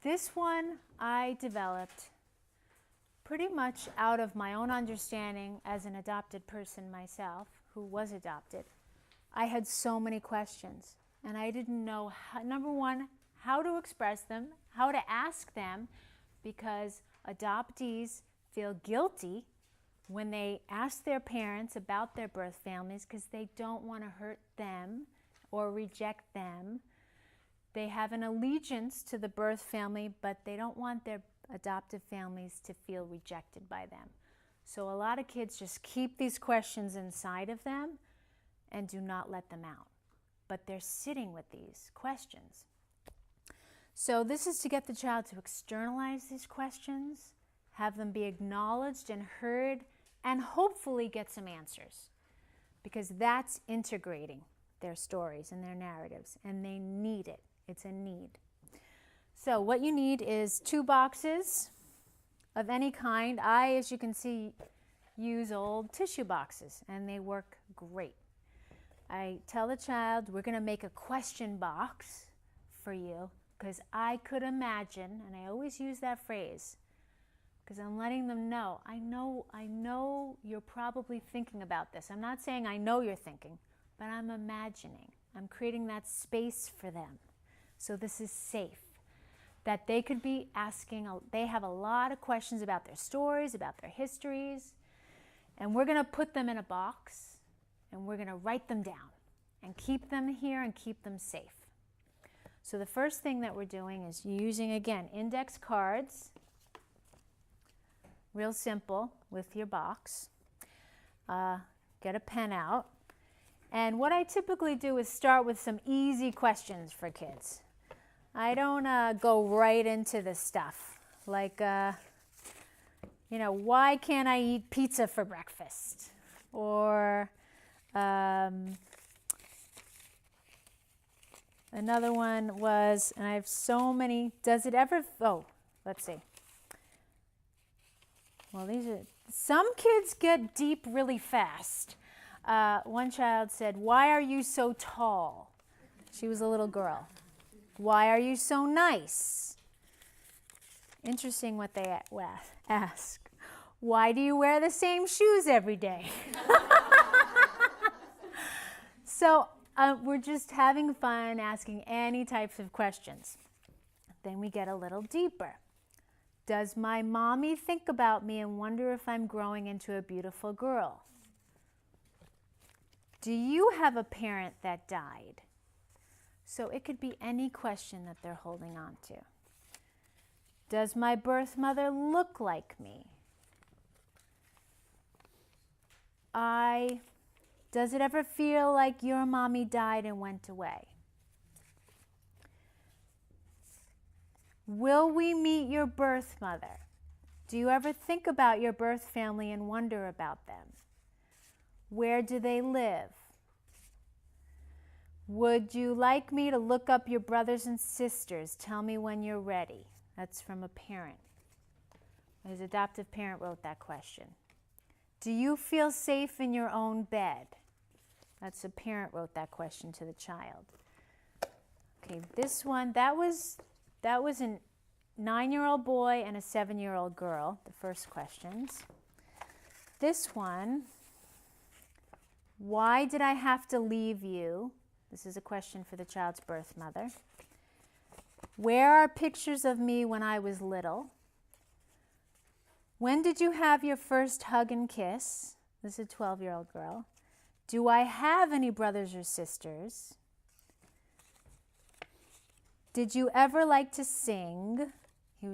This one I developed pretty much out of my own understanding as an adopted person myself, who was adopted. I had so many questions, and I didn't know, how, number one, how to express them, how to ask them, because adoptees feel guilty when they ask their parents about their birth families because they don't want to hurt them or reject them. They have an allegiance to the birth family, but they don't want their adoptive families to feel rejected by them. So a lot of kids just keep these questions inside of them and do not let them out. But they're sitting with these questions. So this is to get the child to externalize these questions, have them be acknowledged and heard, and hopefully get some answers. Because that's integrating their stories and their narratives, and they need it. It's a need. So what you need is 2 boxes of any kind. I, as you can see, use old tissue boxes, and they work great. I tell the child, we're going to make a question box for you, because I could imagine, and I always use that phrase, because I'm letting them know, I know you're probably thinking about this. I'm not saying I know you're thinking, but I'm imagining. I'm creating that space for them. So this is safe. That they could be asking, they have a lot of questions about their stories, about their histories, and we're going to put them in a box, and we're going to write them down and keep them here and keep them safe. So the first thing that we're doing is using, again, index cards, real simple, with your box. Get a pen out. And what I typically do is start with some easy questions for kids. I don't go right into the stuff, like, you know, why can't I eat pizza for breakfast? Or another one was, and I have so many, does it ever, oh, let's see. Well, these are, some kids get deep really fast. One child said, why are you so tall? She was a little girl. Why are you so nice? Interesting what they ask. Why do you wear the same shoes every day? So we're just having fun asking any types of questions. Then we get a little deeper. Does my mommy think about me and wonder if I'm growing into a beautiful girl? Do you have a parent that died? So it could be any question that they're holding on to. Does my birth mother look like me? Does it ever feel like your mommy died and went away? Will we meet your birth mother? Do you ever think about your birth family and wonder about them? Where do they live? Would you like me to look up your brothers and sisters? Tell me when you're ready. That's from a parent. His adoptive parent wrote that question. Do you feel safe in your own bed? That's a parent wrote that question to the child. Okay, this one, that was a 9-year-old boy and a 7-year-old girl, the first questions. This one, why did I have to leave you? This is a question for the child's birth mother. Where are pictures of me when I was little? When did you have your first hug and kiss? This is a 12-year-old girl. Do I have any brothers or sisters? Did you ever like to sing?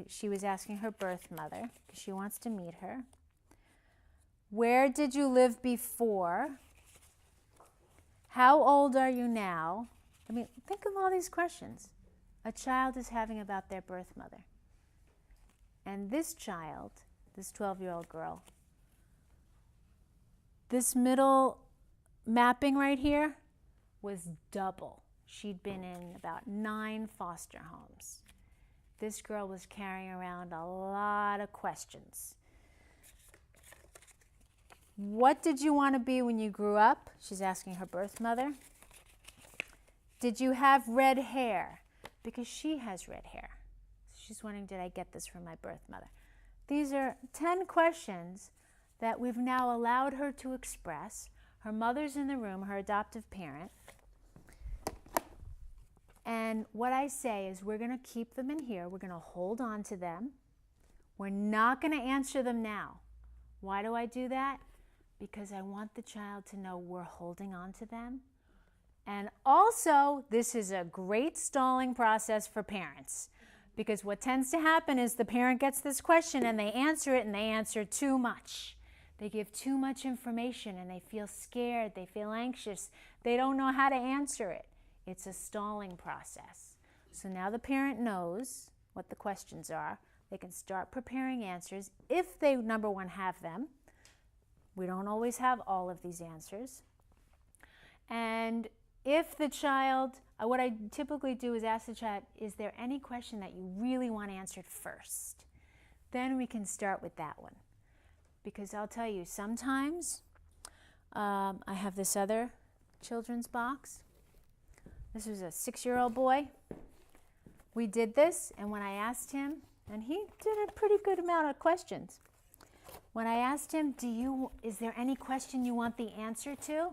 She was asking her birth mother because she wants to meet her. Where did you live before? How old are you now? I mean, think of all these questions a child is having about their birth mother. And this child, this 12-year-old girl, this middle mapping right here was double. She'd been in about 9 foster homes. This girl was carrying around a lot of questions. What did you want to be when you grew up? She's asking her birth mother. Did you have red hair? Because she has red hair. She's wondering, did I get this from my birth mother? These are 10 questions that we've now allowed her to express. Her mother's in the room, her adoptive parent. And what I say is we're going to keep them in here. We're going to hold on to them. We're not going to answer them now. Why do I do that? Because I want the child to know we're holding on to them. And also, this is a great stalling process for parents. Because what tends to happen is the parent gets this question and they answer it and they answer too much. They give too much information and they feel scared, they feel anxious. They don't know how to answer it. It's a stalling process. So now the parent knows what the questions are. They can start preparing answers if they, number one, have them. We don't always have all of these answers. And if the child, what I typically do is ask the child, is there any question that you really want answered first? Then we can start with that one. Because I'll tell you, sometimes I have this other children's box. This was a 6-year-old boy. We did this, and when I asked him, and he did a pretty good amount of questions. When I asked him, is there any question you want the answer to?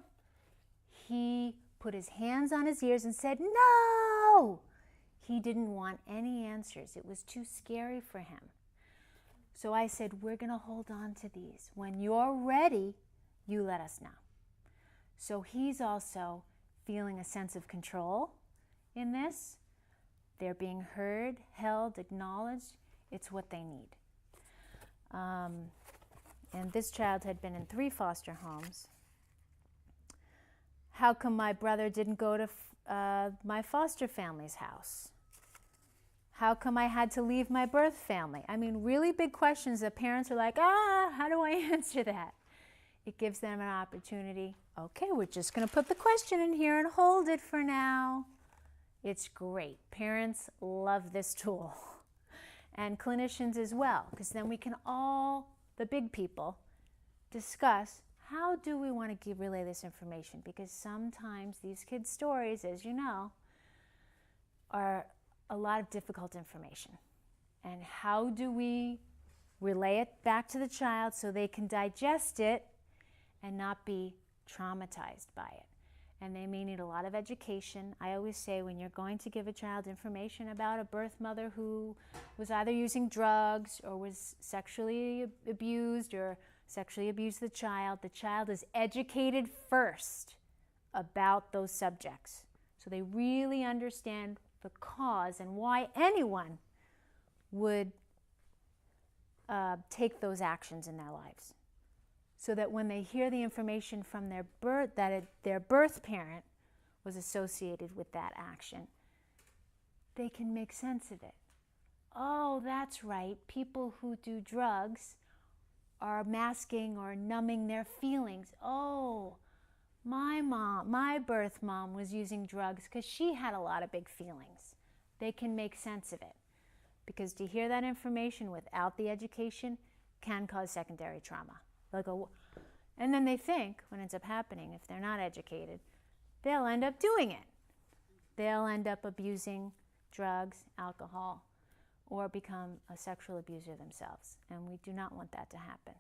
He put his hands on his ears and said, no! He didn't want any answers. It was too scary for him. So I said, we're going to hold on to these. When you're ready, you let us know. So he's also feeling a sense of control in this. They're being heard, held, acknowledged. It's what they need. And this child had been in 3 foster homes. How come my brother didn't go to my foster family's house? How come I had to leave my birth family? I mean, really big questions that parents are like, how do I answer that? It gives them an opportunity. Okay, we're just going to put the question in here and hold it for now. It's great. Parents love this tool. And clinicians as well, because then we can all, the big people, discuss how do we want to relay this information? Because sometimes these kids' stories, as you know, are a lot of difficult information. And how do we relay it back to the child so they can digest it and not be traumatized by it? And they may need a lot of education. I always say when you're going to give a child information about a birth mother who was either using drugs or was sexually abused or sexually abused the child is educated first about those subjects. So they really understand the cause and why anyone would take those actions in their lives. So that when they hear the information from their birth, their birth parent was associated with that action, they can make sense of it. Oh, that's right. People who do drugs are masking or numbing their feelings. Oh, my birth mom was using drugs because she had a lot of big feelings. They can make sense of it. Because to hear that information without the education can cause secondary trauma. They'll go, and then they think, what ends up happening, if they're not educated, they'll end up doing it. They'll end up abusing drugs, alcohol, or become a sexual abuser themselves. And we do not want that to happen.